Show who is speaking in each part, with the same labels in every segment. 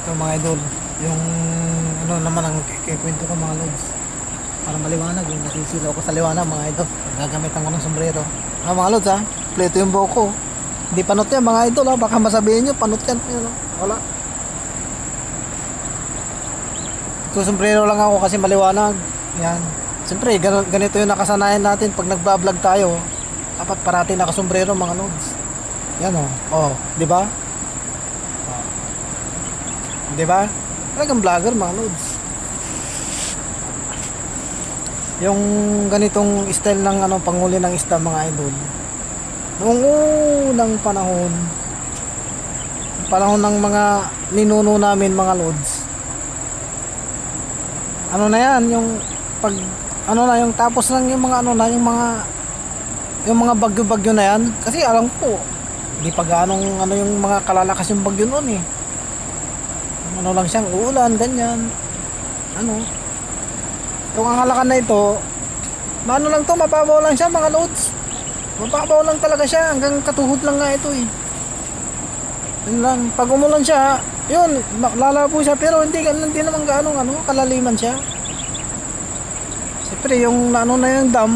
Speaker 1: Ito mga idol, yung ano naman ang kikwento ko mga lods. Para maliwanag, yung nasisilaw ko sa liwanag mga idol. Gagamitan ko ng sombrero. Mga lods ha, pleto yung buhok ko. Hindi panot yan mga idol ha, baka masabihin nyo, panot yan. Yan, ha? Wala. So sombrero lang ako kasi maliwanag. Yan. Siyempre, ganito yung nakasanayan natin pag nagbablog tayo. Dapat parati nakasombrero mga lods. Yan o. Oh, di ba? Di ba? Talagang vlogger mga lods. Yung ganitong style ng ano panghuli ng isda mga idol. Noong unang panahon ng mga ninuno namin mga lods. Ano na yan, yung pag ano na yung tapos lang yung mga ano na yung mga bagyo-bagyo na yan kasi alam ko hindi pa ganong ano yung mga kalalakas yung bagyo noon eh. Ano lang siyang uulan, ganyan. Ano? Itong angalakan na ito, maano lang to, mababaw lang siya mga loads. Mababaw lang talaga siya, hanggang katuhod lang nga ito eh. Yun lang, pag umulan siya, yun, lalabo siya, pero hindi naman gaano ano, kalaliman siya. Siyempre, yung ano na yung dam,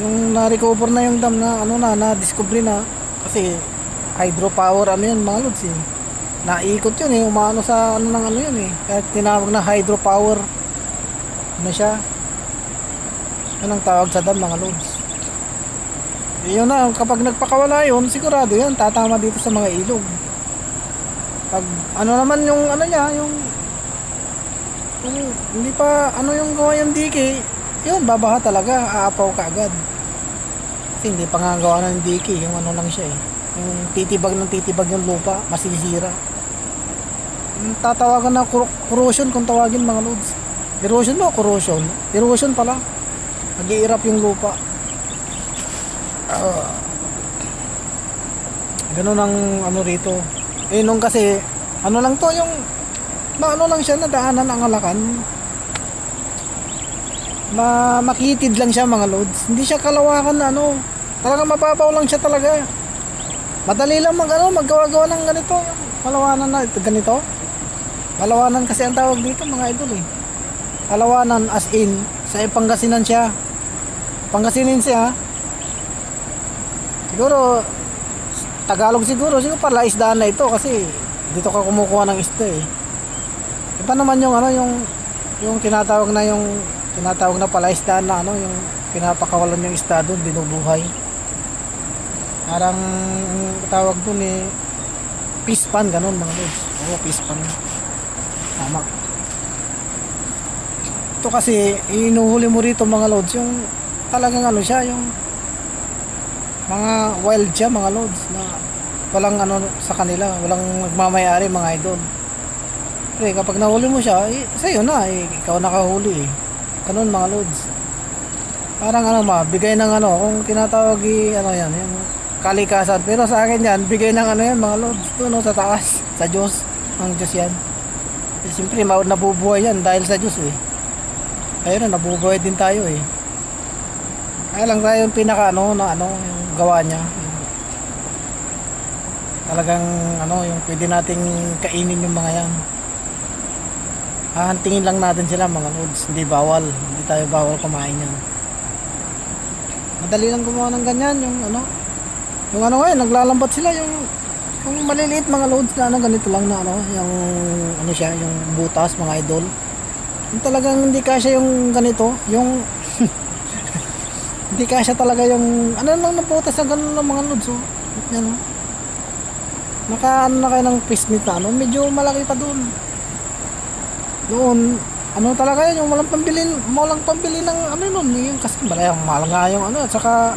Speaker 1: yung na-recover na yung dam na ano na-discover na, kasi hydropower ano yun mga loads eh. Naikot yun eh, umano sa ano ng ano yun eh. Kaya tinawag na hydropower. Ano siya? Anong tawag sa dam mga lods? Yun na, kapag nagpakawala yun, sigurado yan, tatama dito sa mga ilog. Pag ano naman yung ano niya, yung hindi pa ano yung gawa yung dike, yun, babaha talaga, aapaw ka agad. Kasi hindi pa nga gawa ng dike, yung ano lang siya eh. Yung titibag yung lupa, masisira. Tatawagan na corrosion kung tawagin mga lods. Erosion mo, corrosion. Erosion pala. Nag-iirap yung lupa. Ganun ang ano rito. Eh nung kasi ano lang to yung ano lang siya nadaanan ang alakan. Makitid lang siya mga lods. Hindi siya kalawakan na ano. Talagang mababaw lang siya talaga. Madali lang maggawa-gawa ng ganito. Palawanan na ito ganito. Palawanan kasi ang tawag dito mga idol eh. Palawanan as in sa Pangasinan siya. Pangasinan siya. Siguro Tagalog siguro pala isdaan na ito kasi dito ka kumukuha ng isda eh. Iba naman yung ano yung tinatawag na pala isdaan na ano yung pinapakawalan yung isda doon binubuhay. Parang tawag doon eh fish pan ganun mga lods. Oo, fish pan. Tama. Ito kasi inuhuli mo rito mga lods yung talagang ano siya yung mga wild siya mga lods na walang ano sa kanila, walang nagmamayari mga idol. Pre, kapag nahuli mo siya, sa'yo na ikaw nakahuli eh. Ganun mga lods. Parang ano bigay ng ano kung tinatawag ano yan yung kalikasan, pero sa akin yan bigay ng ano yan mga lods doon sa taas sa Diyos, ang Diyos yan. Siyempre nabubuhay yan dahil sa Diyos eh. Kaya na nabubuhay din tayo eh. Kaya lang tayo yung pinaka ano yung gawa niya. Talagang ano yung pwede nating kainin yung mga yan. Hahantingin lang natin sila mga lods. Hindi bawal. Hindi tayo bawal kumain yan. Madali lang gumawa ng ganyan yung ano. Yung ano ngayon naglalambat sila yung maliliit mga loads na ano ganito lang na ano yung ano siya yung butas mga idol. Yung talagang hindi kasya yung ganito yung hindi kasya talaga yung ano lang na butas na ganun ng mga loads oh. Yan oh. Naka ano na kayo ng fish meat na ano medyo malaki pa doon ano talaga yan yung walang pambili ng ano nun yung kasi malayang mahal nga yung ano at saka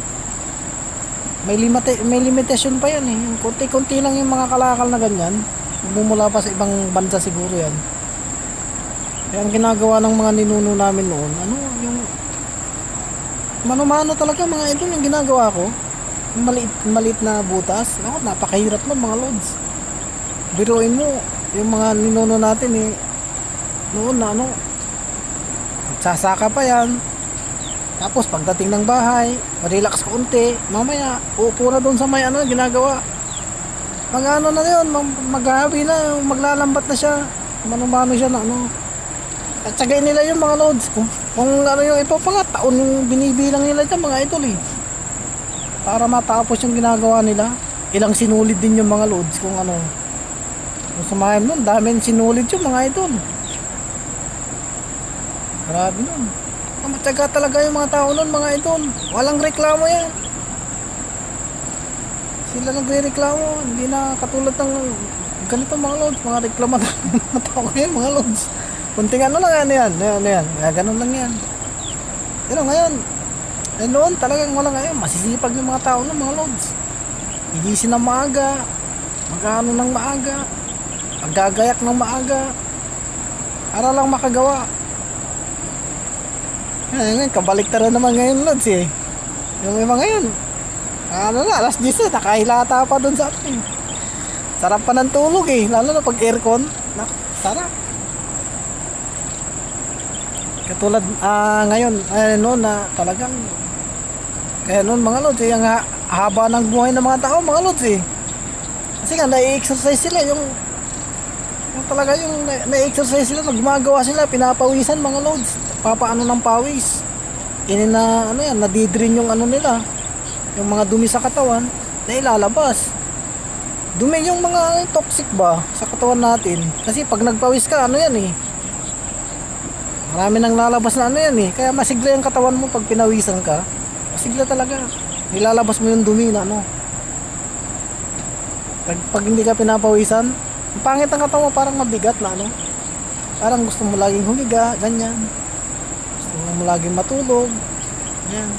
Speaker 1: may limitasyon pa yan eh. Yung konti-konti lang yung mga kalakal na ganyan. Bumula pa sa ibang bansa siguro yan. Kaya ang ginagawa ng mga ninuno namin noon, ano yung mano-mano talaga mga idol yung ginagawa ko. Yung maliit na butas. Ako, napakahirap nun mga lods. Biruin mo, yung mga ninuno natin eh, noon na ano, sasaka pa yan. Tapos pagdating ng bahay, relax konti, mamaya uupo na doon sa may ano ginagawa. Mag-ano na yun, maghahabi na, maglalambat na siya. Mano-mano siya na ano. At sagay nila yung mga loads. Kung ano yung iba pa nga, taon yung binibilang nila dyan mga idol eh. Para matapos yung ginagawa nila. Ilang sinulid din yung mga loads kung ano. Kung sumahin nun, daming sinulid yung mga idol. Grabe nun. Matyaga talaga yung mga tao nun mga idol. Walang reklamo yan. Sila nagre-reklamo. Hindi na katulad ng ganito mga loads. Mga reklamo ng tao ngayon mga loads. Kunting ano lang yan. Ganun lang yan. Pero ngayon, noon talagang wala ngayon. Masisipag yung mga tao ng mga loads. Gigising ng maaga. Mag-ano ng maaga. Maggagayak ng maaga. Para lang makagawa. Ngayon, kabaliktaran naman ngayon loads eh. Yung iba ngayon, ano na, alas 10 na, nakahilata pa dun sa atin. Sarap pa ng tulog eh. Lalo na pag aircon. Sarap. Katulad ngayon, noon na talagang kaya noon mga lods eh, ang haba ng buhay ng mga tao mga lods eh. Kasi nga na-exercise sila yung talaga yung na-exercise sila, gumagawa sila, pinapawisan mga lods. Papaano ng pawis. Ini na ano yan, nadidrin yung ano nila. Yung mga dumi sa katawan na ilalabas. Dumi yung mga toxic ba sa katawan natin. Kasi pag nagpawis ka, ano yan eh, marami nang lalabas na ano yan eh. Kaya masigla yung katawan mo pag pinawisan ka. Masigla talaga. Nilalabas mo yung dumi na ano. Pag hindi ka pinapawisan, ang pangit ang katawan mo, parang mabigat na ano. Parang gusto mo laging humiga, ganyan. Gusto mo laging matulog. Yan.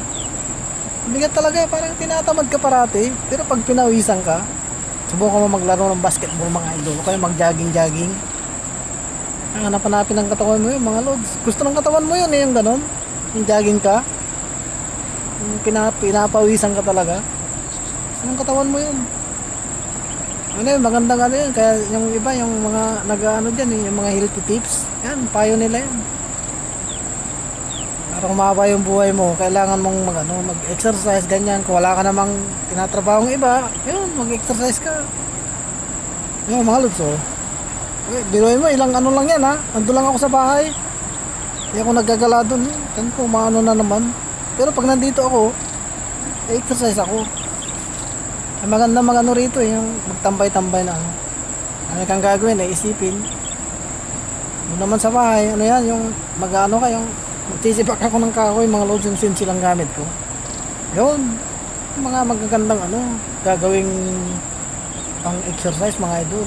Speaker 1: Mabigat talaga eh. Parang tinatamad ka parati. Pero pag pinawisan ka, subukan mo maglaro ng basketball mga idol. O kaya mag-jogging-jogging. Hanap-hanapin ng katawan mo yun mga lods. Gusto ng katawan mo yun eh, yung ganon. Yung jogging ka. Yung pinapawisan ka talaga. Gusto ng katawan mo yun. Ano yun, magandang ano yun. Kaya yung iba, yung mga nag-ano dyan eh, yung mga healthy tips. Yan, payo nila yan. Para kumaba yung buhay mo, kailangan mong mag-exercise, ganyan. Kung wala ka namang tinatrabahong iba, yun, mag-exercise ka. Yun, mga lods oh. Okay, biruin mo, ilang ano lang yan ha. Nandun lang ako sa bahay. Hindi ako naggagala dun. Kan ko, maano na naman. Pero pag nandito ako, exercise ako. Ay maganda magano rito yung magtambay-tambay na ano. Ano kang gagawin, isipin. Doon naman sa bahay, ano yan, yung mag-ano ka, yung magsisipak ako ng kahoy, mga loads yung silang gamit ko. Yun. Mga magagandang ano, gagawing pang exercise mga idol.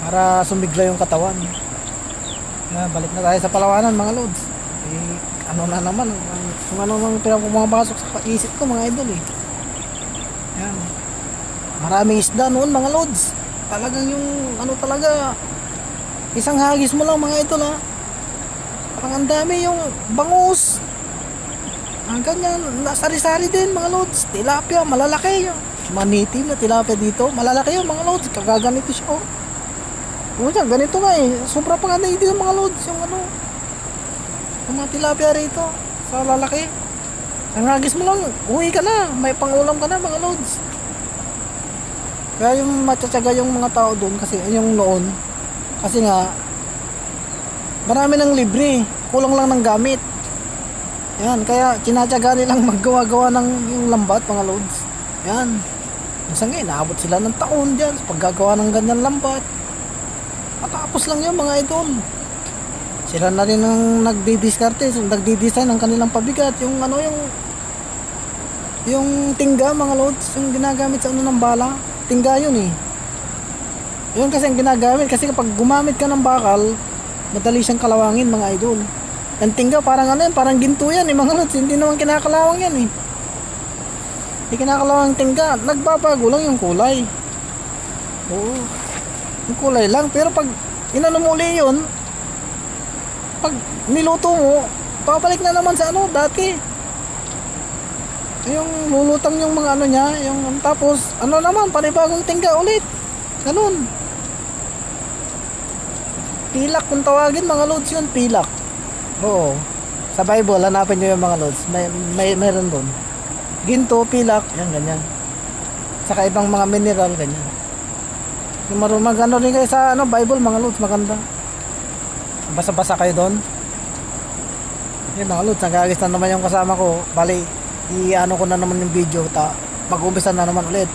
Speaker 1: Para sumigla yung katawan. Balik na tayo sa Palawanan mga lods. Ano na naman kung ano nang pinapapasok sa isip ko mga idol eh. Yan. Maraming isda noon mga lods. Talagang yung ano talaga, isang hagis mo lang mga idol ha. Parang ang dami yung bangus. Ang ganyan, sari-sari din mga lods. Tilapia, malalaki yung manitim na tilapia dito. Malalaki yung mga lods. Kagaganito siya oh. Ganito nga eh. Sobra pa nga na yung mga loads. Yung ano, yung mga tilapia rito. Sa lalaki. Ang hagis mo lang, uwi ka na. May pangulam ka na mga loads. Kaya yung matsatsaga yung mga tao doon. Kasi yung noon. Kasi nga, marami ng libre. Kulang lang ng gamit. Yan. Kaya tinatsaga nilang maggawa-gawa ng yung lambat mga loads. Yan. Minsan nga, naabot sila ng taon dyan. Paggagawa ng ganyan lambat. Matapos lang yun mga idol. Sila na rin ang nagdi-diskarte, nagdi-design ng kanilang pabigat. Yung ano yung tingga mga loads, yung ginagamit sa ano ng bala. Tingga yun eh. Yun kasi ang ginagamit. Kasi kapag gumamit ka ng bakal, madali siyang kalawangin mga idol. Yung tingga parang ano yan, parang ginto yan eh mga loads. Hindi naman kinakalawang yan eh. Hindi kinakalawang tingga. Nagbabago lang yung kulay. Oo. Yung kulay lang, pero pag inano mo uli yun, pag niluto mo, papalik na naman sa ano, dati. Yung lulutang yung mga ano niya, yung tapos, ano naman, panibagong tingga ulit. Ganun. Pilak kung tawagin, mga loads yun, pilak. Oo. Sa Bible, hanapin nyo yung mga loads. Mayroon doon. ginto, pilak, yan ganyan. Saka ibang mga mineral, ganyan. Yung mag-ano rin kayo sa ano, Bible, mga lods, maganda. Basa-basa kayo doon. Yung mga lods, nagagis na naman yung kasama ko. Bali, i-ano ko na naman yung video. Mag-umpisa na naman ulit.